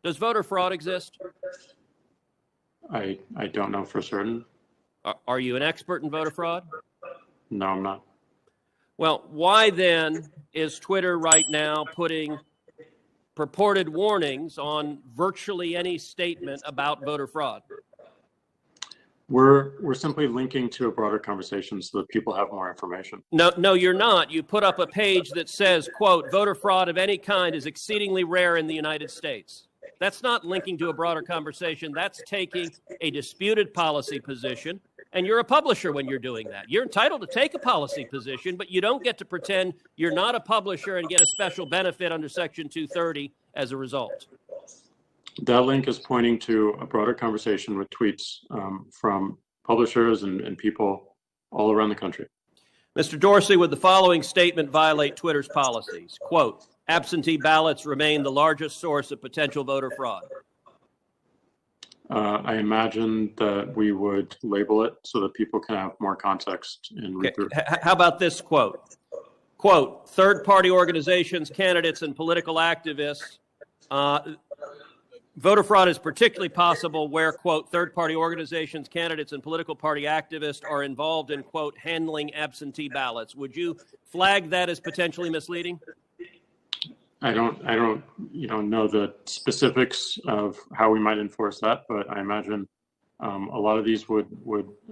Does voter fraud exist? I don't know for certain. Are you an expert in voter fraud? No, I'm not. Well, why then is Twitter right now putting purported warnings on virtually any statement about voter fraud? We're simply linking to a broader conversation so that people have more information. No, you're not. You put up a page that says, quote, voter fraud of any kind is exceedingly rare in the United States. That's not linking to a broader conversation. That's taking a disputed policy position. And you're a publisher when you're doing that. You're entitled to take a policy position, but you don't get to pretend you're not a publisher and get a special benefit under Section 230 as a result. That link is pointing to a broader conversation with tweets from publishers and people all around the country. Mr. Dorsey, would the following statement violate Twitter's policies? Quote, absentee ballots remain the largest source of potential voter fraud. I imagine that we would label it so that people can have more context in read through. How about this quote? Quote, third-party organizations, candidates, and political activists. Voter fraud is particularly possible where, quote, third-party organizations, candidates, and political party activists are involved in, quote, handling absentee ballots. Would you flag that as potentially misleading? I don't know the specifics of how we might enforce that, but I imagine a lot of these would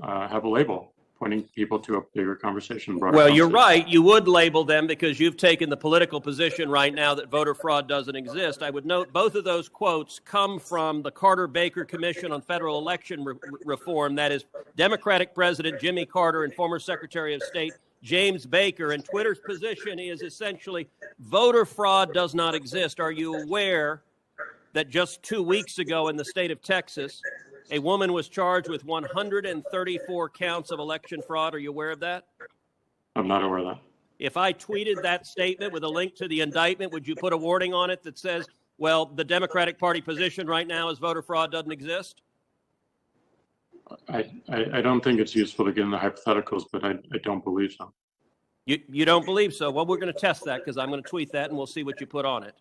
have a label pointing people to a bigger conversation. Well, you're right. You would label them because you've taken the political position right now that voter fraud doesn't exist. I would note both of those quotes come from the Carter-Baker Commission on Federal Election Reform. That is Democratic President Jimmy Carter and former Secretary of State James Baker. And Twitter's position is essentially voter fraud does not exist. Are you aware that just 2 weeks ago in the state of Texas, a woman was charged with 134 counts of election fraud? Are you aware of that? I'm not aware of that. If I tweeted that statement with a link to the indictment, would you put a warning on it that says, well, the Democratic Party position right now is voter fraud doesn't exist? I don't think it's useful to get into hypotheticals, but I don't believe so. You don't believe so? Well, we're going to test that because I'm going to tweet that and we'll see what you put on it.